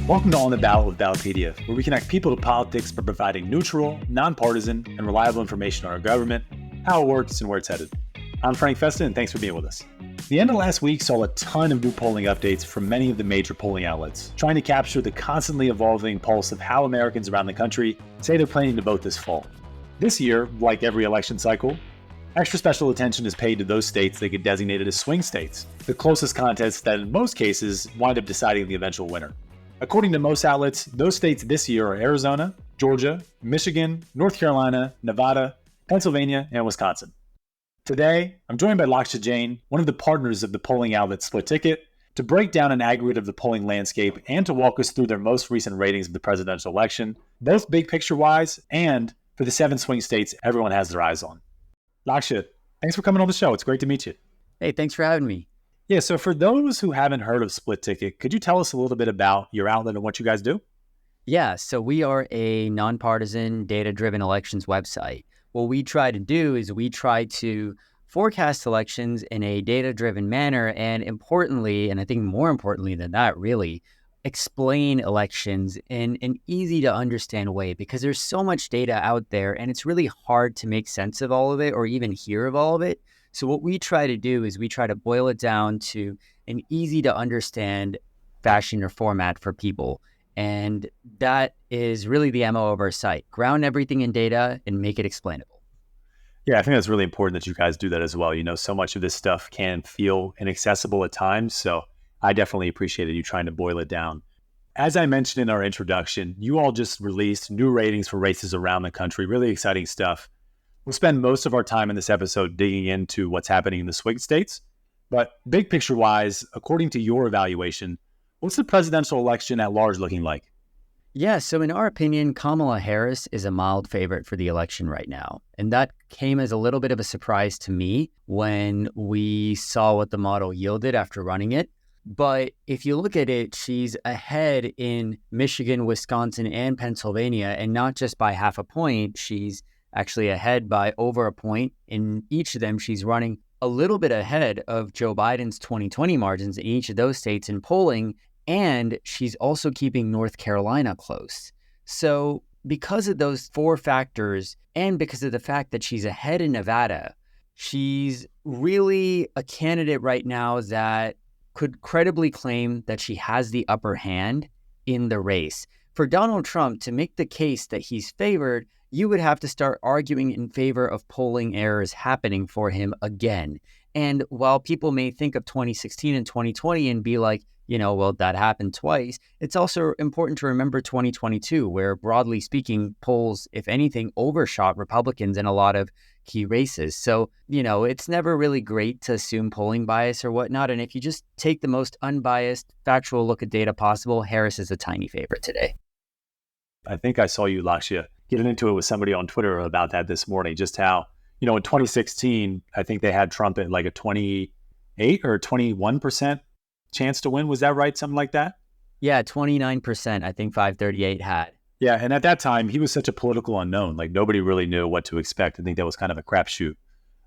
Welcome to On the Ballot with Ballotpedia, where we connect people to politics by providing neutral, nonpartisan, and reliable information on our government, how it works, and where it's headed. I'm Frank Festa, and thanks for being with us. The end of last week saw a ton of new polling updates from many of the major polling outlets, trying to capture the constantly evolving pulse of how Americans around the country say they're planning to vote this fall. This year, like every election cycle, extra special attention is paid to those states that get designated as swing states, the closest contests that in most cases wind up deciding the eventual winner. According to most outlets, those states this year are Arizona, Georgia, Michigan, North Carolina, Nevada, Pennsylvania, and Wisconsin. Today, I'm joined by Laksha Jain, one of the partners of the polling outlet Split Ticket, to break down an aggregate of the polling landscape and to walk us through their most recent ratings of the presidential election, both big picture-wise and for the 7 swing states everyone has their eyes on. Laksha, thanks for coming on the show. It's great to meet you. Hey, thanks for having me. Yeah, so for those who haven't heard of Split Ticket, could you tell us a little bit about your outlet and what you guys do? Yeah, so we are a nonpartisan, data-driven elections website. What we try to do is we try to forecast elections in a data-driven manner and importantly, and I think more importantly than that really, explain elections in an easy-to-understand way because there's so much data out there and it's really hard to make sense of all of it or even hear of all of it. So what we try to do is we try to boil it down to an easy to understand fashion or format for people. And that is really the MO of our site. Ground everything in data and make it explainable. Yeah, I think that's really important that you guys do that as well. You know, so much of this stuff can feel inaccessible at times. So I definitely appreciated you trying to boil it down. As I mentioned in our introduction, you all just released new ratings for races around the country. Really exciting stuff. We'll spend most of our time in this episode digging into what's happening in the swing states. But big picture wise, according to your evaluation, what's the presidential election at large looking like? Yeah, so in our opinion, Kamala Harris is a mild favorite for the election right now. And that came as a little bit of a surprise to me when we saw what the model yielded after running it. But if you look at it, she's ahead in Michigan, Wisconsin, and Pennsylvania, and not just by half a point. She's actually ahead by over a point. In each of them, she's running a little bit ahead of Joe Biden's 2020 margins in each of those states in polling, and she's also keeping North Carolina close. So because of those 4 factors, and because of the fact that she's ahead in Nevada, she's really a candidate right now that could credibly claim that she has the upper hand in the race. For Donald Trump to make the case that he's favored, you would have to start arguing in favor of polling errors happening for him again. And while people may think of 2016 and 2020 and be like, well, that happened twice, it's also important to remember 2022, where broadly speaking, polls, if anything, overshot Republicans in a lot of key races. So, it's never really great to assume polling bias or whatnot. And if you just take the most unbiased, factual look at data possible, Harris is a tiny favorite today. I think I saw you, Laksha, getting into it with somebody on Twitter about that this morning, just how, in 2016, I think they had Trump at like a 28 or 21% chance to win. Was that right? Something like that? Yeah, 29%, I think 538 had. Yeah, and at that time, he was such a political unknown. Like nobody really knew what to expect. I think that was kind of a crapshoot.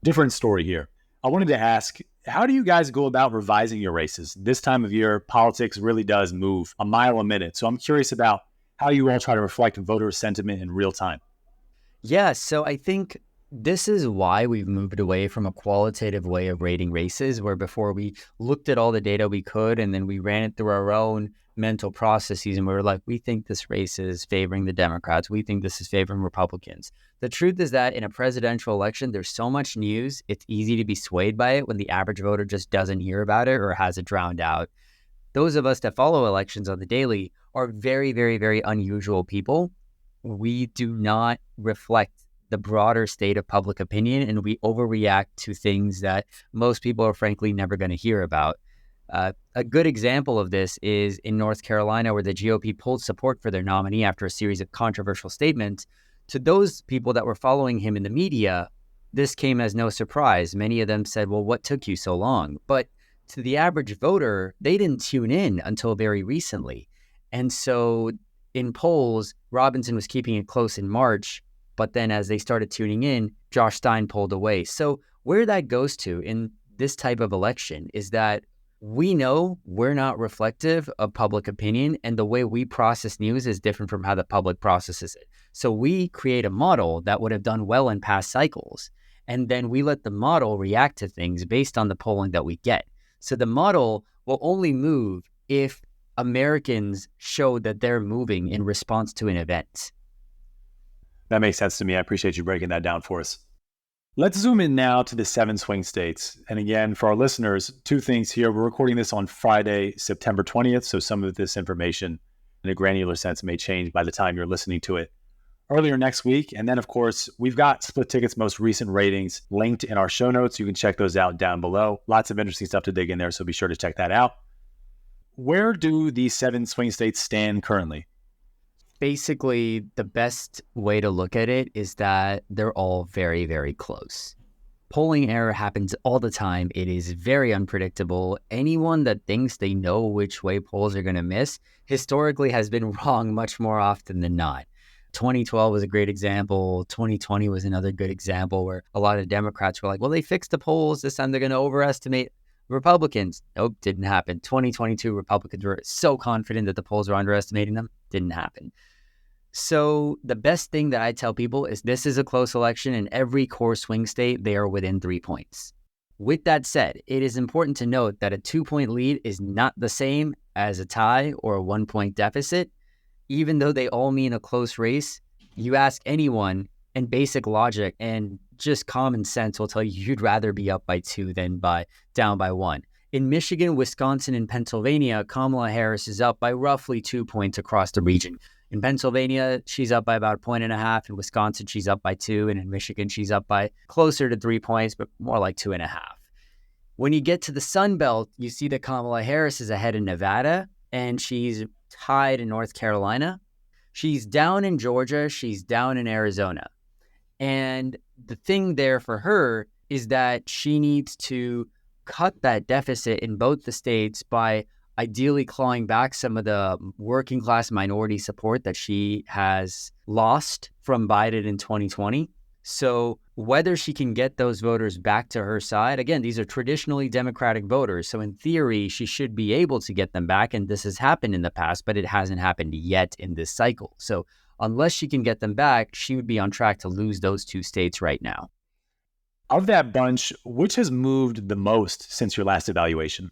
Different story here. I wanted to ask, how do you guys go about revising your races? This time of year, politics really does move a mile a minute. So I'm curious about how you all try to reflect voter sentiment in real time. Yeah, so I think this is why we've moved away from a qualitative way of rating races, where before we looked at all the data we could and then we ran it through our own mental processes and we were like, we think this race is favoring the Democrats. We think this is favoring Republicans. The truth is that in a presidential election, there's so much news. It's easy to be swayed by it when the average voter just doesn't hear about it or has it drowned out. Those of us that follow elections on the daily are very, very, very unusual people. We do not reflect the broader state of public opinion, and we overreact to things that most people are frankly never going to hear about. A good example of this is in North Carolina, where the GOP pulled support for their nominee after a series of controversial statements. To those people that were following him in the media, this came as no surprise. Many of them said, well, what took you so long? But to the average voter, they didn't tune in until very recently. And so in polls, Robinson was keeping it close in March, but then as they started tuning in, Josh Stein pulled away. So where that goes to in this type of election is that We know we're not reflective of public opinion, and the way we process news is different from how the public processes it. So we create a model that would have done well in past cycles, and then we let the model react to things based on the polling that we get. So the model will only move if Americans show that they're moving in response to an event. That makes sense to me. I appreciate you breaking that down for us. Let's zoom in now to the 7 swing states. And again, for our listeners, 2 things here. We're recording this on Friday, September 20th, so some of this information in a granular sense may change by the time you're listening to it earlier next week. And then, of course, we've got Split Ticket's most recent ratings linked in our show notes. You can check those out down below. Lots of interesting stuff to dig in there, so be sure to check that out. Where do these 7 swing states stand currently? Basically, the best way to look at it is that they're all very, very close. Polling error happens all the time. It is very unpredictable. Anyone that thinks they know which way polls are going to miss historically has been wrong much more often than not. 2012 was a great example. 2020 was another good example where a lot of Democrats were like, well, they fixed the polls. This time they're going to overestimate Republicans. Nope, didn't happen. 2022, Republicans were so confident that the polls were underestimating them. Didn't happen. So the best thing that I tell people is this is a close election. In every core swing state, they are within 3 points. With that said, it is important to note that a 2-point lead is not the same as a tie or a 1-point deficit. Even though they all mean a close race, you ask anyone, and basic logic and just common sense will tell you you'd rather be up by 2 than down by 1. In Michigan, Wisconsin, and Pennsylvania, Kamala Harris is up by roughly 2 points across the region. In Pennsylvania, she's up by about 1.5. In Wisconsin, she's up by 2. And in Michigan, she's up by closer to 3 points, but more like 2.5. When you get to the Sun Belt, you see that Kamala Harris is ahead in Nevada, and she's tied in North Carolina. She's down in Georgia. She's down in Arizona. And the thing there for her is that she needs to cut that deficit in both the states by ideally clawing back some of the working class minority support that she has lost from Biden in 2020. So whether she can get those voters back to her side, again, these are traditionally Democratic voters. So in theory, she should be able to get them back. And this has happened in the past, but it hasn't happened yet in this cycle. So unless she can get them back, she would be on track to lose those 2 states right now. Of that bunch, which has moved the most since your last evaluation?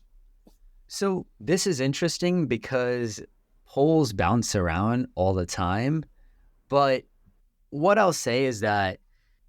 So this is interesting because polls bounce around all the time. But what I'll say is that,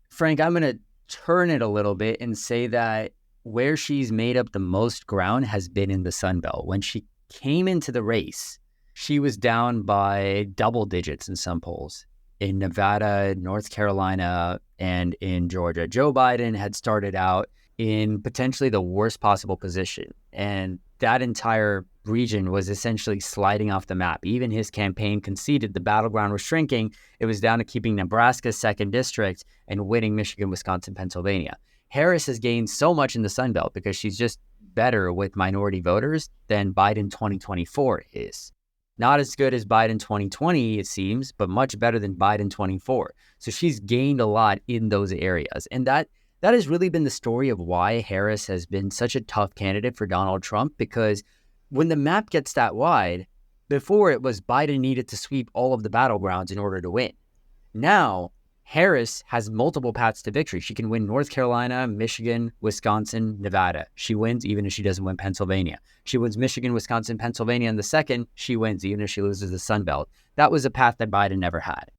Frank, I'm going to turn it a little bit and say that where she's made up the most ground has been in the Sun Belt. When she came into the race, she was down by double digits in some polls in Nevada, North Carolina, and in Georgia. Joe Biden had started out in potentially the worst possible position, and that entire region was essentially sliding off the map. Even his campaign conceded the battleground was shrinking. It was down to keeping Nebraska's 2nd district and winning Michigan, Wisconsin, Pennsylvania. Harris has gained so much in the Sun Belt because she's just better with minority voters than Biden 2024 is. Not as good as Biden 2020, it seems, but much better than Biden 24. So she's gained a lot in those areas. And that has really been the story of why Harris has been such a tough candidate for Donald Trump, because when the map gets that wide, before it was Biden needed to sweep all of the battlegrounds in order to win. Now, Harris has multiple paths to victory. She can win North Carolina, Michigan, Wisconsin, Nevada. She wins even if she doesn't win Pennsylvania. She wins Michigan, Wisconsin, Pennsylvania in the 2nd. She wins even if she loses the Sun Belt. That was a path that Biden never had.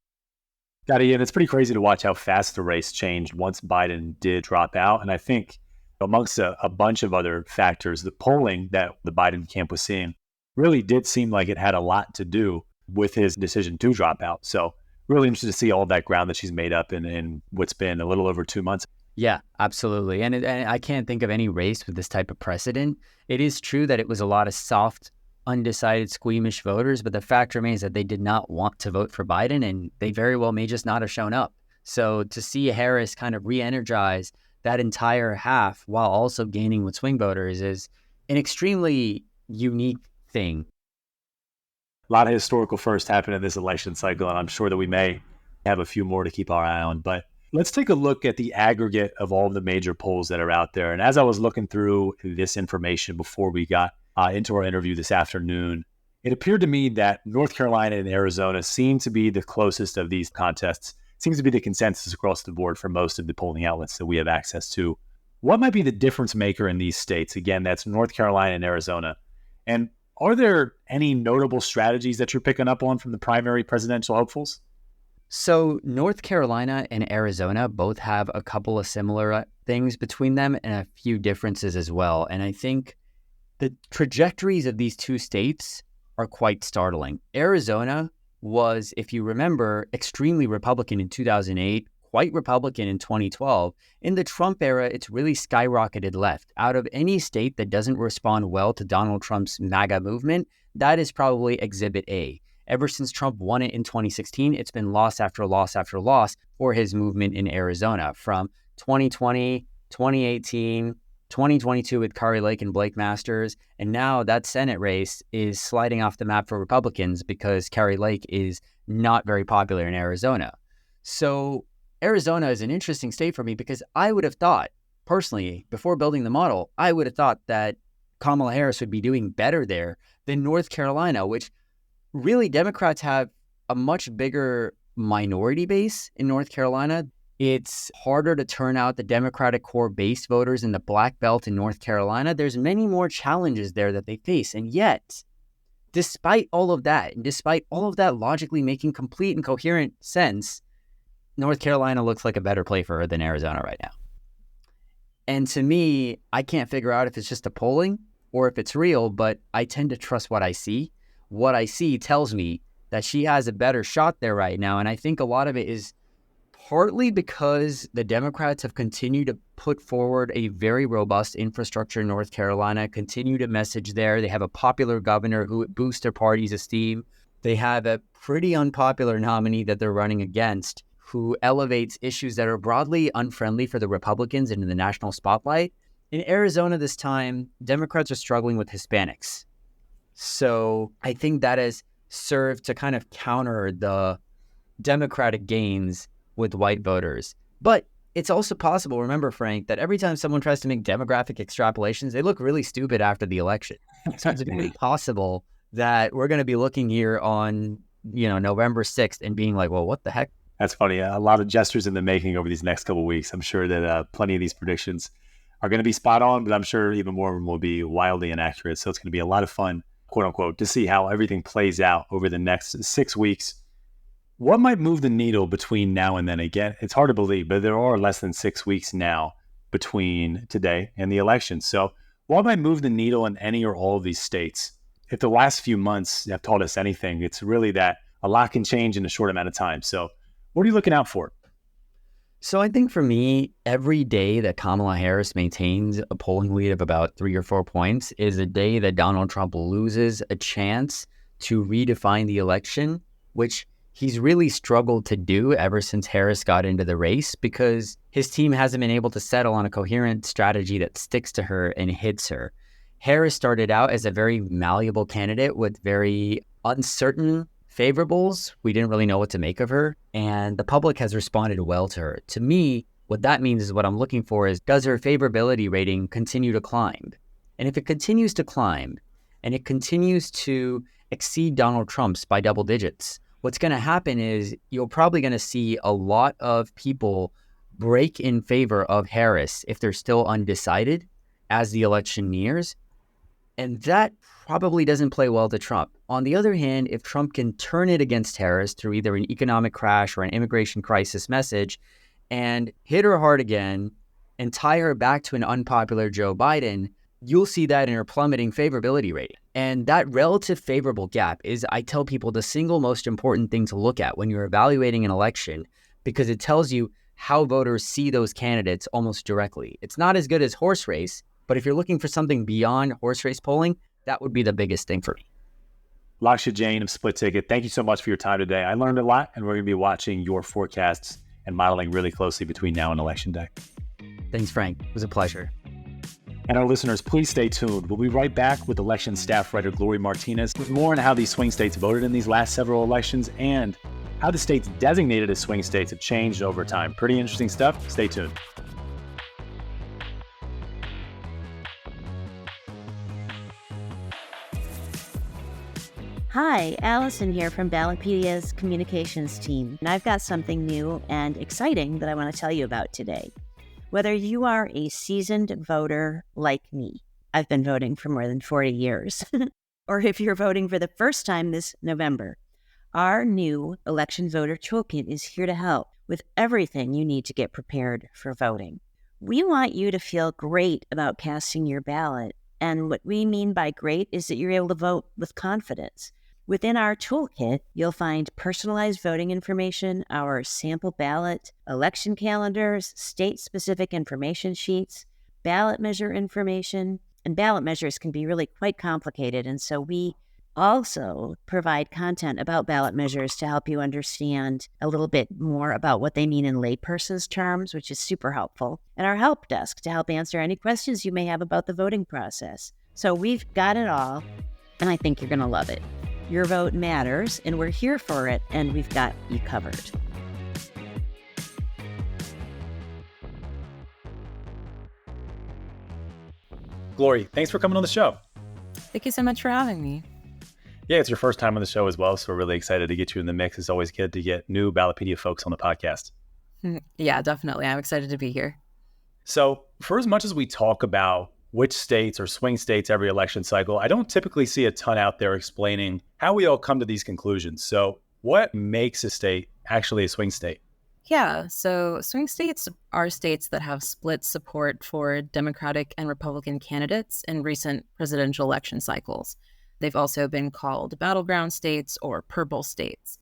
Got it. And it's pretty crazy to watch how fast the race changed once Biden did drop out. And I think amongst a bunch of other factors, the polling that the Biden camp was seeing really did seem like it had a lot to do with his decision to drop out. So really interested to see all that ground that she's made up in what's been a little over 2 months. Yeah, absolutely. And I can't think of any race with this type of precedent. It is true that it was a lot of soft, undecided, squeamish voters, but the fact remains that they did not want to vote for Biden, and they very well may just not have shown up. So to see Harris kind of re-energize that entire half while also gaining with swing voters is an extremely unique thing. A lot of historical firsts happened in this election cycle, and I'm sure that we may have a few more to keep our eye on. But Let's take a look at the aggregate of all of the major polls that are out there. And as I was looking through this information before we got into our interview this afternoon, it appeared to me that North Carolina and Arizona seem to be the closest of these contests. Seems to be the consensus across the board for most of the polling outlets that we have access to. What might be the difference maker in these states? Again, that's North Carolina and Arizona. And are there any notable strategies that you're picking up on from the primary presidential hopefuls? So North Carolina and Arizona both have a couple of similar things between them and a few differences as well. And I think the trajectories of these two states are quite startling. Arizona was, if you remember, extremely Republican in 2008, quite Republican in 2012. In the Trump era, it's really skyrocketed left. Out of any state that doesn't respond well to Donald Trump's MAGA movement, that is probably Exhibit A. Ever since Trump won it in 2016, it's been loss after loss after loss for his movement in Arizona from 2020, 2018, 2022 with Kari Lake and Blake Masters. And now that Senate race is sliding off the map for Republicans because Kari Lake is not very popular in Arizona. So Arizona is an interesting state for me because I would have thought, personally, before building the model, I would have thought that Kamala Harris would be doing better there than North Carolina, which really, Democrats have a much bigger minority base in North Carolina. It's harder to turn out the Democratic core base voters in the Black Belt in North Carolina. There's many more challenges there that they face. And yet, despite all of that, and despite all of that logically making complete and coherent sense, North Carolina looks like a better play for her than Arizona right now. And to me, I can't figure out if it's just a polling or if it's real, but I tend to trust what I see. What I see tells me that she has a better shot there right now. And I think a lot of it is partly because the Democrats have continued to put forward a very robust infrastructure in North Carolina, continue to message there. They have a popular governor who boosts their party's esteem. They have a pretty unpopular nominee that they're running against who elevates issues that are broadly unfriendly for the Republicans into the national spotlight. In Arizona this time, Democrats are struggling with Hispanics. So I think that has served to kind of counter the Democratic gains with white voters. But it's also possible, remember, Frank, that every time someone tries to make demographic extrapolations, they look really stupid after the election. So it's really possible that we're going to be looking here on, November 6th and being like, well, what the heck? That's funny. A lot of gestures in the making over these next couple of weeks. I'm sure that plenty of these predictions are going to be spot on, but I'm sure even more of them will be wildly inaccurate. So it's going to be a lot of fun, quote unquote, to see how everything plays out over the next 6 weeks. What might move the needle between now and then? Again, it's hard to believe, but there are less than 6 weeks now between today and the election. So what might move the needle in any or all of these states? If the last few months have taught us anything, it's really that a lot can change in a short amount of time. So what are you looking out for? So I think for me, every day that Kamala Harris maintains a polling lead of about 3 or 4 points is a day that Donald Trump loses a chance to redefine the election, which he's really struggled to do ever since Harris got into the race because his team hasn't been able to settle on a coherent strategy that sticks to her and hits her. Harris started out as a very malleable candidate with very uncertain favorables. We didn't really know what to make of her, and the public has responded well to her. To me, what that means is what I'm looking for is, does her favorability rating continue to climb? And if it continues to climb, and it continues to exceed Donald Trump's by double digits, what's going to happen is you're probably going to see a lot of people break in favor of Harris if they're still undecided as the election nears. And that probably doesn't play well to Trump. On the other hand, if Trump can turn it against Harris through either an economic crash or an immigration crisis message and hit her hard again and tie her back to an unpopular Joe Biden, you'll see that in her plummeting favorability rating. And that relative favorable gap is, I tell people, the single most important thing to look at when you're evaluating an election, because it tells you how voters see those candidates almost directly. It's not as good as horse race, but if you're looking for something beyond horse race polling, that would be the biggest thing for me. Laksha Jain of Split Ticket, thank you so much for your time today. I learned a lot, and we're going to be watching your forecasts and modeling really closely between now and Election Day. Thanks, Frank. It was a pleasure. And our listeners, please stay tuned. We'll be right back with election staff writer Glory Martinez with more on how these swing states voted in these last several elections and how the states designated as swing states have changed over time. Pretty interesting stuff. Stay tuned. Hi, Allison here from Ballotpedia's communications team, and I've got something new and exciting that I want to tell you about today. Whether you are a seasoned voter like me, I've been voting for more than 40 years, or if you're voting for the first time this November, our new election voter toolkit is here to help with everything you need to get prepared for voting. We want you to feel great about casting your ballot, and what we mean by great is that you're able to vote with confidence. Within our toolkit, you'll find personalized voting information, our sample ballot, election calendars, state-specific information sheets, ballot measure information, and ballot measures can be really quite complicated, and so we also provide content about ballot measures to help you understand a little bit more about what they mean in layperson's terms, which is super helpful, and our help desk to help answer any questions you may have about the voting process. So we've got it all, and I think you're going to love it. Your vote matters, and we're here for it, and we've got you covered. Glory, thanks for coming on the show. Thank you so much for having me. Yeah, it's your first time on the show as well, so we're really excited to get you in the mix. It's always good to get new Ballotpedia folks on the podcast. Yeah, definitely. I'm excited to be here. So for as much as we talk about which states or swing states every election cycle, I don't typically see a ton out there explaining how we all come to these conclusions. So what makes a state actually a swing state? Yeah, so swing states are states that have split support for Democratic and Republican candidates in recent presidential election cycles. They've also been called battleground states or purple states.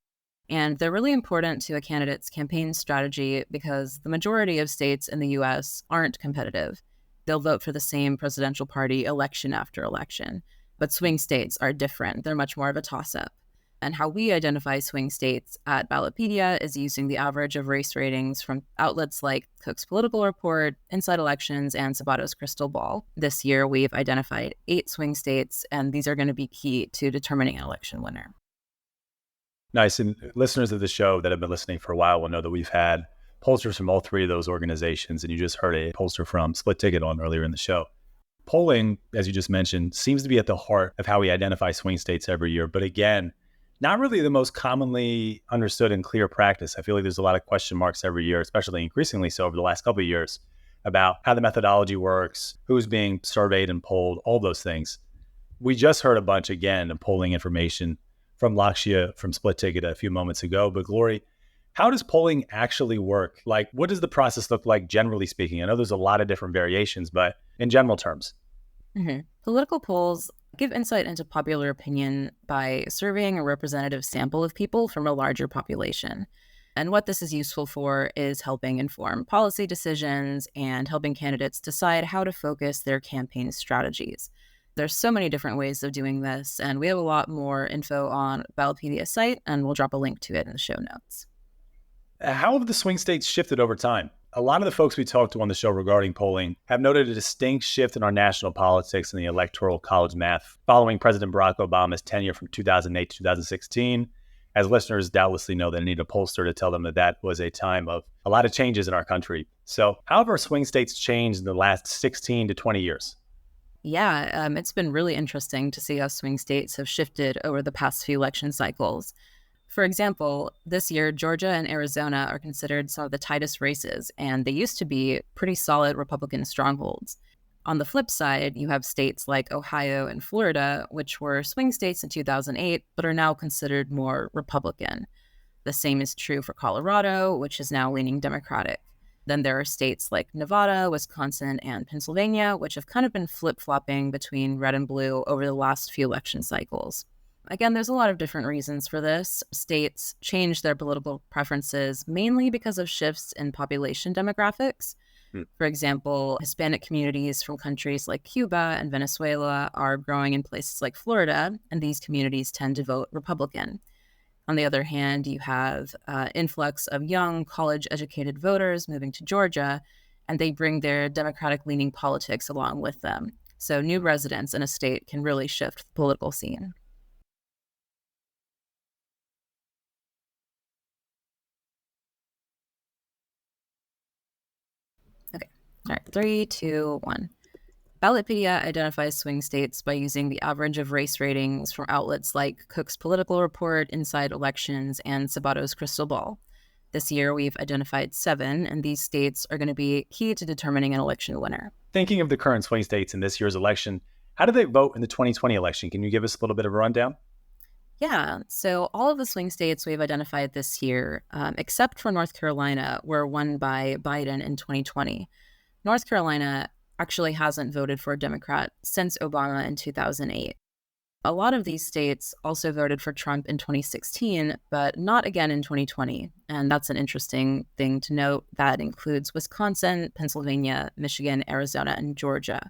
And they're really important to a candidate's campaign strategy because the majority of states in the U.S. aren't competitive. They'll vote for the same presidential party election after election. But swing states are different. They're much more of a toss-up. And how we identify swing states at Ballotpedia is using the average of race ratings from outlets like Cook's Political Report, Inside Elections, and Sabato's Crystal Ball. This year, we've identified 8 swing states, and these are going to be key to determining an election winner. Nice. And listeners of the show that have been listening for a while will know that we've had pollsters from all 3 of those organizations, and you just heard a pollster from Split Ticket on earlier in the show. Polling, as you just mentioned, seems to be at the heart of how we identify swing states every year. But again, not really the most commonly understood and clear practice. I feel like there's a lot of question marks every year, especially increasingly so over the last couple of years, about how the methodology works, who's being surveyed and polled, all those things. We just heard a bunch again of polling information from Lakshya from Split Ticket a few moments ago. But Glory, how does polling actually work? Like, what does the process look like generally speaking? I know there's a lot of different variations, but in general terms. Political polls give insight into popular opinion by surveying a representative sample of people from a larger population. And what this is useful for is helping inform policy decisions and helping candidates decide how to focus their campaign strategies. There's so many different ways of doing this, and we have a lot more info on Ballotpedia's site, and we'll drop a link to it in the show notes. How have the swing states shifted over time? A lot of the folks we talked to on the show regarding polling have noted a distinct shift in our national politics and the electoral college math following President Barack Obama's tenure from 2008 to 2016. As listeners doubtlessly know, they need a pollster to tell them that that was a time of a lot of changes in our country. So how have our swing states changed in the last 16 to 20 years? Yeah, it's been really interesting to see how swing states have shifted over the past few election cycles. For example, this year, Georgia and Arizona are considered some of the tightest races, and they used to be pretty solid Republican strongholds. On the flip side, you have states like Ohio and Florida, which were swing states in 2008, but are now considered more Republican. The same is true for Colorado, which is now leaning Democratic. Then there are states like Nevada, Wisconsin, and Pennsylvania, which have kind of been flip-flopping between red and blue over the last few election cycles. Again, there's a lot of different reasons for this. States change their political preferences mainly because of shifts in population demographics. For example, Hispanic communities from countries like Cuba and Venezuela are growing in places like Florida, and these communities tend to vote Republican. On the other hand, you have influx of young, college-educated voters moving to Georgia, and they bring their Democratic-leaning politics along with them. So new residents in a state can really shift the political scene. All right, 3, 2, 1. Ballotpedia identifies swing states by using the average of race ratings from outlets like Cook's Political Report, Inside Elections, and Sabato's Crystal Ball. This year, we've identified 7, and these states are going to be key to determining an election winner. Thinking of the current swing states in this year's election, how did they vote in the 2020 election? Can you give us a little bit of a rundown? Yeah, so all of the swing states we've identified this year, except for North Carolina, were won by Biden in 2020. North Carolina actually hasn't voted for a Democrat since Obama in 2008. A lot of these states also voted for Trump in 2016, but not again in 2020. And that's an interesting thing to note. That includes Wisconsin, Pennsylvania, Michigan, Arizona, and Georgia.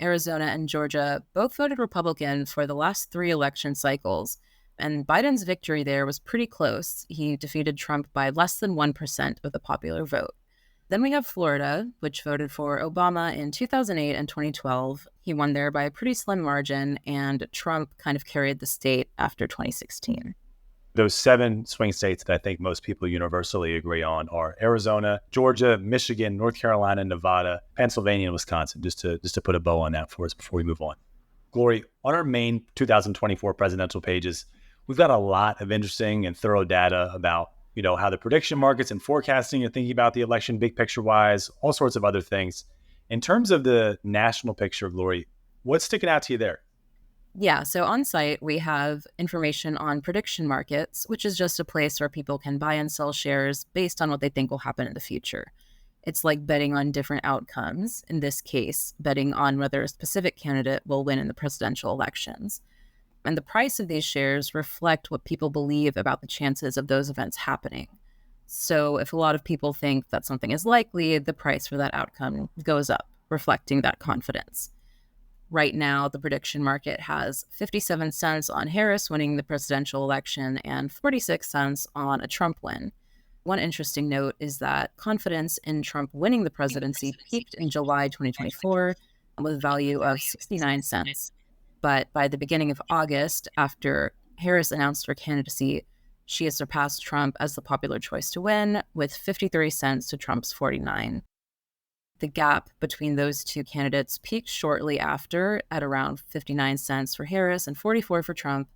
Arizona and Georgia both voted Republican for the last 3 election cycles. And Biden's victory there was pretty close. He defeated Trump by less than 1% of the popular vote. Then we have Florida, which voted for Obama in 2008 and 2012. He won there by a pretty slim margin, and Trump kind of carried the state after 2016. Those 7 swing states that I think most people universally agree on are Arizona, Georgia, Michigan, North Carolina, Nevada, Pennsylvania, and Wisconsin, just to put a bow on that for us before we move on. Glory, on our main 2024 presidential pages, we've got a lot of interesting and thorough data about how the prediction markets and forecasting are thinking about the election, big picture wise, all sorts of other things. In terms of the national picture, Glory, what's sticking out to you there? Yeah, so on site, we have information on prediction markets, which is just a place where people can buy and sell shares based on what they think will happen in the future. It's like betting on different outcomes, in this case, betting on whether a specific candidate will win in the presidential elections. And the price of these shares reflect what people believe about the chances of those events happening. So if a lot of people think that something is likely, the price for that outcome goes up, reflecting that confidence. Right now, the prediction market has 57 cents on Harris winning the presidential election and 46 cents on a Trump win. One interesting note is that confidence in Trump winning the presidency peaked in July 2024 with a value of 69 cents. But by the beginning of August, after Harris announced her candidacy, she has surpassed Trump as the popular choice to win, with 53 cents to Trump's 49. The gap between those two candidates peaked shortly after at around 59 cents for Harris and 44 for Trump,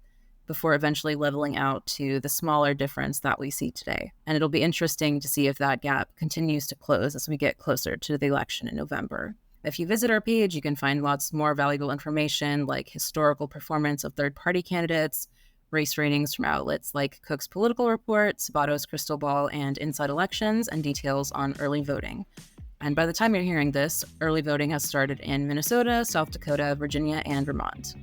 before eventually leveling out to the smaller difference that we see today. And it'll be interesting to see if that gap continues to close as we get closer to the election in November. If you visit our page, you can find lots more valuable information like historical performance of third-party candidates, race ratings from outlets like Cook's Political Report, Sabato's Crystal Ball, and Inside Elections, and details on early voting. And by the time you're hearing this, early voting has started in Minnesota, South Dakota, Virginia, and Vermont.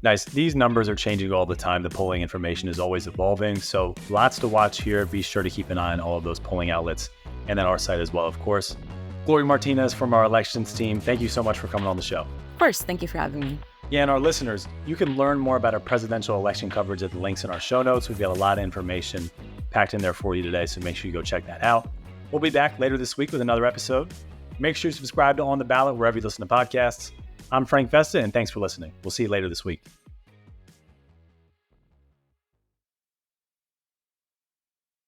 Nice. These numbers are changing all the time. The polling information is always evolving. So lots to watch here. Be sure to keep an eye on all of those polling outlets and then our site as well, of course. Glory Martinez from our elections team, thank you so much for coming on the show. Of course. Thank you for having me. Yeah, and our listeners, you can learn more about our presidential election coverage at the links in our show notes. We've got a lot of information packed in there for you today, so make sure you go check that out. We'll be back later this week with another episode. Make sure you subscribe to On the Ballot wherever you listen to podcasts. I'm Frank Vesta, and thanks for listening. We'll see you later this week.